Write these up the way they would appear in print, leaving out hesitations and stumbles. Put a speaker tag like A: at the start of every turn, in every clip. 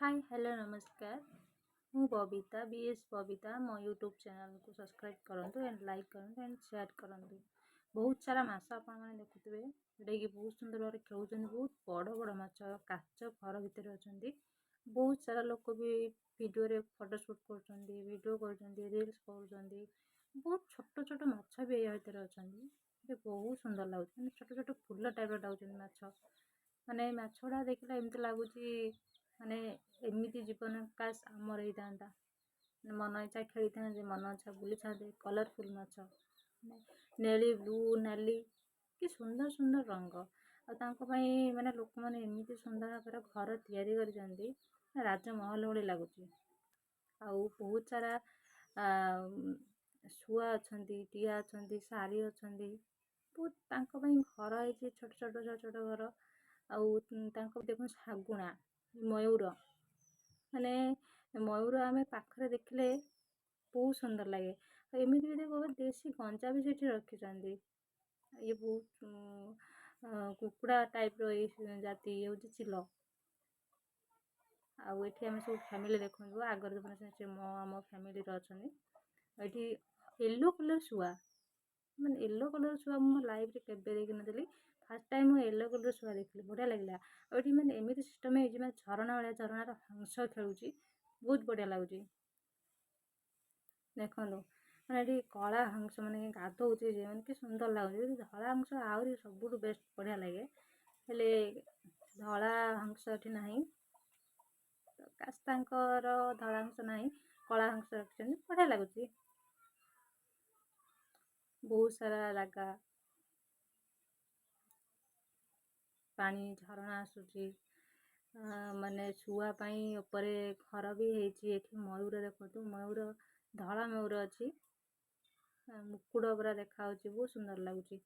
A: Hi hello नमस्कार। ମୁଁ Babita BS Babita. ମୋ ୟୁଟ୍ୟୁବ୍ ଚ୍ୟାନେଲକୁ ସବସ୍କ୍ରାଇବ୍ କରନ୍ତୁ ଏଣ୍ଡ ଲାଇକ୍ କରନ୍ତୁ ଏଣ୍ଡ ସେୟାର କରନ୍ତୁ। ବହୁତ ସାରା ମାଛ ଆପଣମାନେ ଦେଖୁଥିବେ ଯେଉଁଟାକି ବହୁତ ସୁନ୍ଦର ଭାବରେ ଖେଳୁଛନ୍ତି। ବହୁତ ବଡ଼ ବଡ଼ ମାଛ କାଚ ଘର ଭିତରେ ଅଛନ୍ତି। ବହୁତ ସାରା ଲୋକ ବି ଭିଡ଼ିଓରେ ଫଟୋ ସୁଟ୍ କରୁଛନ୍ତି, ଭିଡ଼ିଓ କରୁଛନ୍ତି, ରିଲ୍ସ କରୁଛନ୍ତି। ବହୁତ ଛୋଟ ଛୋଟ ମାଛ ବି ଏହା ଭିତରେ ଅଛନ୍ତି। ଏବେ ବହୁତ ସୁନ୍ଦର ଲାଗୁଛି, ମାନେ ଛୋଟ ଛୋଟ ଫୁଲ ଟାଇପ୍ର ଲାଗୁଛନ୍ତି ମାଛ। ମାନେ ମାଛ ଗୁଡ଼ା ଦେଖିଲେ ଏମିତି ଲାଗୁଛି ମାନେ ଏମିତି ଜୀବନ କାଶ ଆମର ହେଇଥାନ୍ତା। ମନ ଇଚ୍ଛା ଖେଳିଥାନ୍ତେ, ମନ ଇଚ୍ଛା ବୁଲିଥାନ୍ତେ। କଲରଫୁଲ୍ ମାଛ, ନେଳି ବ୍ଲୁ ନାଲି, କି ସୁନ୍ଦର ସୁନ୍ଦର ରଙ୍ଗ। ଆଉ ତାଙ୍କ ପାଇଁ ମାନେ ଲୋକମାନେ ଏମିତି ସୁନ୍ଦର ଭାବରେ ଘର ତିଆରି କରିଛନ୍ତି, ରାଜମହଲ ଭଳି ଲାଗୁଛି। ଆଉ ବହୁତ ସାରା ଶୁଆ ଅଛନ୍ତି, ଟିଆ ଅଛନ୍ତି, ଶାରୀ ଅଛନ୍ତି। ବହୁତ ତାଙ୍କ ପାଇଁ ଘର ହେଇଛି, ଛୋଟ ଛୋଟ ଛୋଟ ଛୋଟ ଘର। ଆଉ ତାଙ୍କ ଦେଖୁନ ଶାଗୁଣା, ମୟୂର, ମାନେ ମୟୂର ଆମେ ପାଖରେ ଦେଖିଲେ ବହୁତ ସୁନ୍ଦର ଲାଗେ। ଆଉ ଏମିତି ବି ଦେଖ ଦେଶୀ ଗଞ୍ଜା ବି ସେଠି ରଖିଛନ୍ତି। ଇଏ ବହୁତ କୁକୁଡ଼ା ଟାଇପ୍ର ଏଇ ଜାତି ଇଏ ହେଉଛି ଚିଲ। ଆଉ ଏଠି ଆମେ ସବୁ ଫ୍ୟାମିଲି ଦେଖନ୍ତୁ, ଆଗରେ ଦେଖନ୍ତୁ ଆମ ଫ୍ୟାମିଲିର ଅଛନ୍ତି। ଏଠି ୟେଲୋ କଲର୍ ଶୁଆ, ମାନେ ୟେଲୋ କଲର୍ ଶୁଆ ମୁଁ ମୋ ଲାଇଫ୍ରେ କେବେ ଦେଖିନଥିଲି। ଫାର୍ଷ୍ଟ ଟାଇମ୍ ମୁଁ ୟେଲୋ କଲର୍ ଶୁଆ ଦେଖିଲି, ବଢ଼ିଆ ଲାଗିଲା। ଆଉ ଏଠି ମାନେ ଏମିତି ସିଷ୍ଟମ୍ ହେଇଛି, ମାନେ ଝରଣା ଭଳିଆ, ଝରଣାର ହଂସ ଖେଳୁଛି, ବହୁତ ବଢ଼ିଆ ଲାଗୁଛି। ଦେଖନ୍ତୁ ମାନେ ଏଠି କଳା ହଂସ ମାନେ ଗାଧଉଛି ଯେ, ମାନେ କି ସୁନ୍ଦର ଲାଗୁଛି। ଧଳା ହଂସ ଆହୁରି ସବୁଠୁ ବେଷ୍ଟ, ବଢ଼ିଆ ଲାଗେ। ହେଲେ ଧଳା ହଂସ ଏଠି ନାହିଁ, କାଶ ତାଙ୍କର ଧଳା ହଂସ ନାହିଁ, କଳା ହଂସ ରଖିଛନ୍ତି, ବଢ଼ିଆ ଲାଗୁଛି। ବହୁତ ସାରା ଜାଗା, ପାଣି ଝରଣା ଆସୁଛି। ମାନେ ଶୁଆ ପାଇଁ ଉପରେ ଘର ବି ହେଇଛି। ଏଠି ମୟୂର ଦେଖନ୍ତୁ, ମୟୂର ଧଳା ମୟୂର ଅଛି, ମୁକୁଟ ପୁରା ଦେଖାଯାଉଛି, ବହୁତ ସୁନ୍ଦର ଲାଗୁଛି।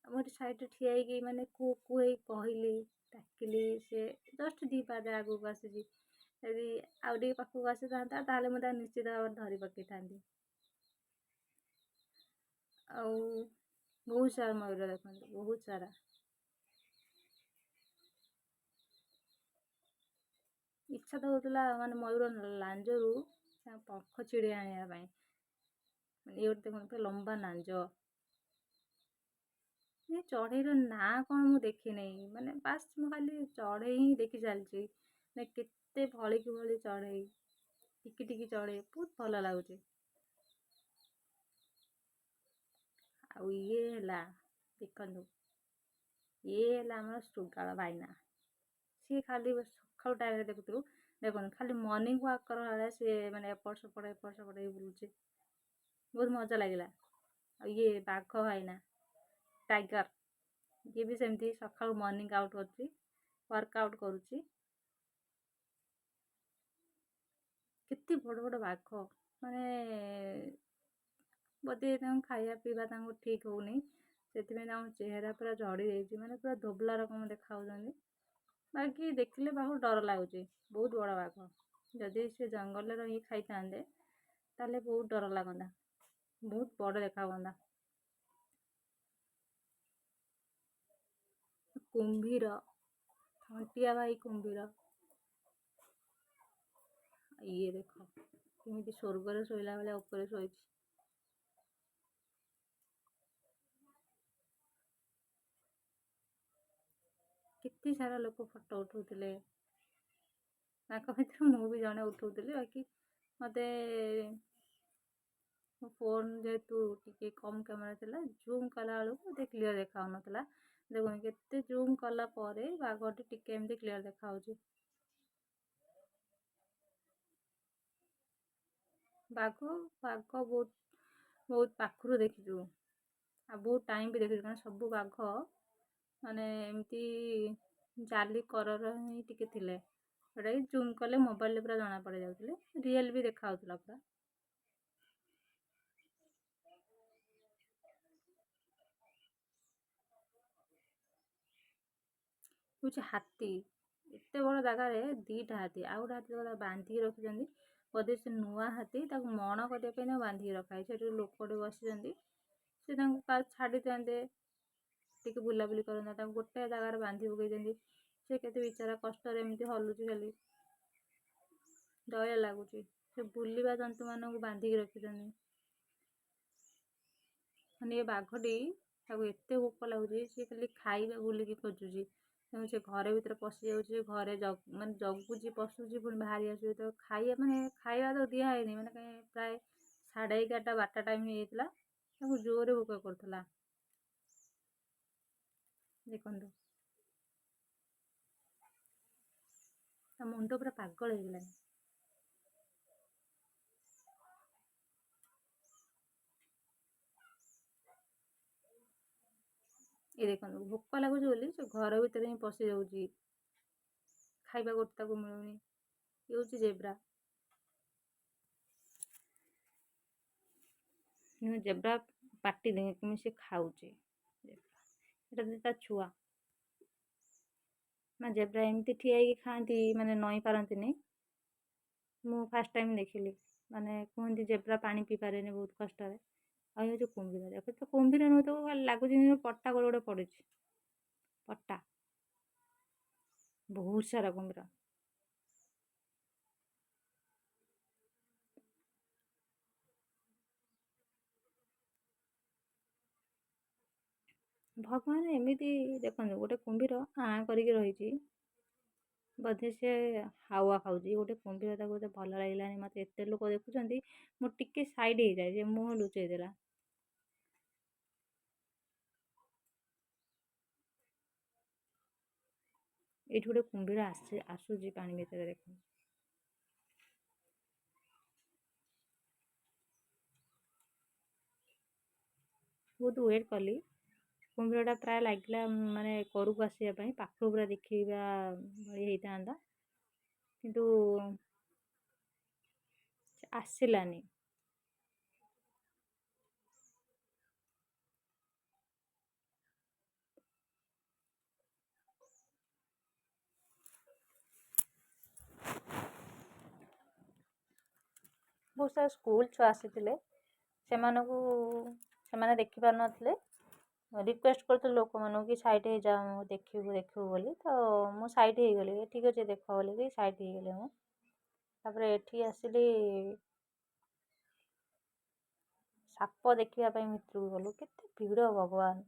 A: ମୁଁ ଏଠି ସାଇଡ଼୍ରେ ଠିଆ ହେଇକି ମାନେ କୁ ହେଇ କହିଲି, ଡାକିଲି, ସେ ଜଷ୍ଟ 2 ପାଦ ଆଗକୁ ଆସିଛି। ଯଦି ଆଉ ଟିକେ ପାଖକୁ ଆସିଥାନ୍ତା ତାହେଲେ ମୁଁ ତାକୁ ନିଶ୍ଚିତ ଭାବରେ ଧରି ପକେଇଥାନ୍ତି। ଆଉ ବହୁତ ସାରା ମୟୂର ଦେଖନ୍ତୁ, ବହୁତ ସାରା। ଇଚ୍ଛା ତ ହେଉଥିଲା ମାନେ ମୟୂର ଲାଞ୍ଜରୁ ପଙ୍ଖ ଛିଡ଼େଇ ଆଣିବା ପାଇଁ। ମାନେ ଇଏ ଗୋଟେ ଦେଖନ୍ତୁ ପୁରା ଲମ୍ବା ଲାଞ୍ଜ। ଏ ଚଢ଼େଇର ନାଁ କ'ଣ ମୁଁ ଦେଖିନେଇ, ମାନେ ବାସ୍ ମୁଁ ଖାଲି ଚଢ଼େଇ ହିଁ ଦେଖି ଚାଲିଛି। ମାନେ କେତେ ଭଳିକି ଭଳି ଚଢ଼େଇ, ଟିକି ଟିକି ଚଢ଼େଇ, ବହୁତ ଭଲ ଲାଗୁଛି। ଆଉ ଇଏ ହେଲା ଦେଖନ୍ତୁ, ଇଏ ହେଲା ଆମର ଶୃଗାଳ ଭାଇନା। ସିଏ ଖାଲି ସକାଳୁ ଟାଇମ୍ରେ ଦେଖୁଥିବୁ, ଦେଖନ୍ତୁ ଖାଲି ମର୍ଣ୍ଣିଂ ୱାକ୍ କଲା ଭଳିଆ ସିଏ ମାନେ ଏପଟ ସେପଟ ହେଇ ବୁଲୁଛି, ବହୁତ ମଜା ଲାଗିଲା। ଆଉ ଇଏ ବାଘ ଭାଇନା, ଟାଇଗର, ଇଏ ବି ସେମିତି ସକାଳୁ ମର୍ଣ୍ଣିଂ ଆଉଟ୍ କରୁଛି, ୱାର୍କ ଆଉଟ୍ କରୁଛି। କେତେ ବଡ଼ ବଡ଼ ବାଘ, ମାନେ ବୋଧେ ତାଙ୍କୁ ଖାଇବା ପିଇବା ତାଙ୍କୁ ଠିକ୍ ହେଉନି, ସେଥିପାଇଁ ତାଙ୍କ ଚେହେରା ପୁରା ଝଡ଼ି ଯାଇଛି, ମାନେ ପୁରା ଧୋବଲା ରକମ ଦେଖାଯାଉଛନ୍ତି। ବାକି ଦେଖିଲେ ବାଘ ଡର ଲାଗୁଛି, ବହୁତ ବଡ଼ ବାଘ। ଯଦି ସେ ଜଙ୍ଗଲରେ ରହି ଖାଇଥାନ୍ତେ ତାହେଲେ ବହୁତ ଡର ଲାଗନ୍ତା, ବହୁତ ବଡ଼ ଦେଖା ହୁଅନ୍ତା। କୁମ୍ଭୀର, ଥଣ୍ଟିଆ ଭାଇ କୁମ୍ଭୀର, ଇଏ ଦେଖ କେମିତି ସ୍ୱର୍ଗରେ ଶୋଇଲା ଭଳିଆ ଉପରେ ଶୋଇଛି। କେତେ ସାରା ଲୋକ ଫଟୋ ଉଠାଉଥିଲେ, ତାଙ୍କ ଭିତରୁ ମୁଁ ବି ଜଣେ ଉଠାଉଥିଲି। ବାକି ମୋତେ ମୋ ଫୋନ୍ ଯେହେତୁ ଟିକେ କମ୍ କ୍ୟାମେରା ଥିଲା, ଜୁମ୍ କଲା ବେଳକୁ ଏତେ କ୍ଲିୟର୍ ଦେଖାଯାଉନଥିଲା। ଦେଖୁନ କେତେ ଜୁମ୍ କଲା ପରେ ବାଘଟି ଟିକେ ଏମିତି କ୍ଲିୟର୍ ଦେଖାଯାଉଛି। ବାଘ ବହୁତ ପାଖରୁ ଦେଖିଛୁ, ଆଉ ବହୁତ ଟାଇମ୍ ବି ଦେଖିଛୁ, କାରଣ ସବୁ ବାଘ ମାନେ ଏମିତି ଜାଲି କରର ହିଁ ଟିକେ ଥିଲେ, ଯେଉଁଟାକି ଜୁମ୍ କଲେ ମୋବାଇଲରେ ପୁରା ଜଣା ପଡ଼ିଯାଉଥିଲେ, ରିଏଲ୍ ବି ଦେଖାଯାଉଥିଲା ପୁରା। ହେଉଛି ହାତୀ, ଏତେ ବଡ଼ ଜାଗାରେ 2ଟା ହାତୀ, ଆଉ ଗୋଟେ ହାତୀ ତାକୁ ବାନ୍ଧିକି ରଖିଛନ୍ତି। ବୋଧେ ସେ ନୂଆ ହାତୀ, ତାକୁ ମଣ କରିବା ପାଇଁ ତାକୁ ବାନ୍ଧିକି ରଖା ହେଇଛି। ସେଠି ଲୋକଟେ ବସିଛନ୍ତି, ସେ ତାଙ୍କୁ କାଳେ ଛାଡ଼ି ଦିଅନ୍ତେ ଟିକେ ବୁଲାବୁଲି କରନ୍ତା, ତାଙ୍କୁ ଗୋଟେ ଜାଗାରେ ବାନ୍ଧି ପକେଇଛନ୍ତି। ସେ କେତେ ବିଚାରା କଷ୍ଟରେ ଏମିତି ହଲୁଛି ଖାଲି। ଦୟା ଲାଗୁଛି। ସେ ବୁଲିବା ଜନ୍ତୁମାନଙ୍କୁ ବାନ୍ଧିକି ରଖିଛନ୍ତି। ମାନେ ଏ ବାଘଟି ତାକୁ ଏତେ ଭୋକ ଲାଗୁଛି, ସିଏ ଖାଲି ଖାଇବା ବୁଲିକି ଖୋଜୁଛି। ତେଣୁ ସେ ଘରେ ଭିତରେ ପଶି ଯାଉଛି, ଘରେ ମାନେ ଜଗୁଛି, ପଶୁଛି, ପୁଣି ବାହାରି ଆସୁଛି। ତ ଖାଇବା ତ ଦିଆ ହେଇନି, ମାନେ ପ୍ରାୟ 11:30 12 ଟାଇମ୍ ହେଇଯାଇଥିଲା। ତାକୁ ଜୋରରେ ଭୋକ କରୁଥିଲା। ଦେଖନ୍ତୁ ତା ମୁଣ୍ଡ ପୁରା ପାଗଳ ହେଇଗଲାଣି। ଏ ଦେଖନ୍ତୁ ଭୋକ ଲାଗୁଛି ବୋଲି ସେ ଘର ଭିତରେ ହିଁ ପଶି ଯାଉଛି। ଖାଇବା ଗୋଟେ ତାକୁ ମିଳୁନି। ଇଏ ହେଉଛି ଜେବ୍ରା। ଜେବ୍ରା ପାଟି ଦେଖ କେମିତି ସେ ଖାଉଛି। ଏଟା ତା ଛୁଆ। ନା ଜେବ୍ରା ଏମିତି ଠିଆ ହେଇକି ଖାଆନ୍ତି, ମାନେ ନଇଁ ପାରନ୍ତିନି। ମୁଁ ଫାଷ୍ଟ ଟାଇମ୍ ଦେଖିଲି। ମାନେ କୁହନ୍ତି ଜେବ୍ରା ପାଣି ପିଇ ପାରେନି ବହୁତ କଷ୍ଟରେ। ଆଉ ଏ ଯେଉଁ କୁମ୍ଭୀର, ଦେଖ ତ କୁମ୍ଭୀର ନୁହେଁ, ତ ଖାଲି ଲାଗୁଛି ପଟ୍ଟା ଗୋଟେ ଗୋଟେ ପଡୁଛି। ପଟ୍ଟା ବହୁତ ସାରା କୁମ୍ଭୀର। ଭଗବାନ ଏମିତି ଦେଖନ୍ତୁ, ଗୋଟେ କୁମ୍ଭୀର ଆଁ କରିକି ରହିଛି। ବୋଧେ ସେ ହାୱା ଖାଉଛି। ଗୋଟେ କୁମ୍ଭୀର, ତାକୁ ବୋଧେ ଭଲ ଲାଗିଲାନି ମୋତେ ଏତେ ଲୋକ ଦେଖୁଛନ୍ତି, ମୁଁ ଟିକେ ସାଇଡ୍ ହେଇଯାଏ, ଯେ ମୁହଁ ଲୁଚେଇ ଦେଲା। ଏଇଠି ଗୋଟେ କୁମ୍ଭୀର ଆସୁଛି ପାଣି ଭିତରେ, ଦେଖନ୍ତୁ। ବହୁତ ୱେଟ୍ କଲି। କୁମ୍ଭୀରଟା ପ୍ରାୟ ଲାଗିଲା ମାନେ କରକୁ ଆସିବା ପାଇଁ, ପାଖକୁ ପୁରା ଦେଖିବା ଭଳି ହେଇଥାନ୍ତା, କିନ୍ତୁ ଆସିଲାନି। ବହୁତ ସାରା ସ୍କୁଲ ଛୁଆ ଆସିଥିଲେ। ସେମାନେ ଦେଖିପାରୁନଥିଲେ। ରିକ୍ୱେଷ୍ଟ କରୁଥିଲେ ଲୋକମାନଙ୍କୁ କି ସାଇଟ୍ ହେଇଯାଅ, ଦେଖିବୁ ବୋଲି। ତ ମୁଁ ସାଇଟ୍ ହେଇଗଲି। ଠିକ୍ ଅଛି ଦେଖ ବୋଲିକି ସାଇଟ୍ ହେଇଗଲି ମୁଁ। ତାପରେ ଏଠି ଆସିଲି, ସାପ ଦେଖିବା ପାଇଁ ଭିତରକୁ ଗଲୁ। କେତେ ଭିଡ଼ ଭଗବାନ!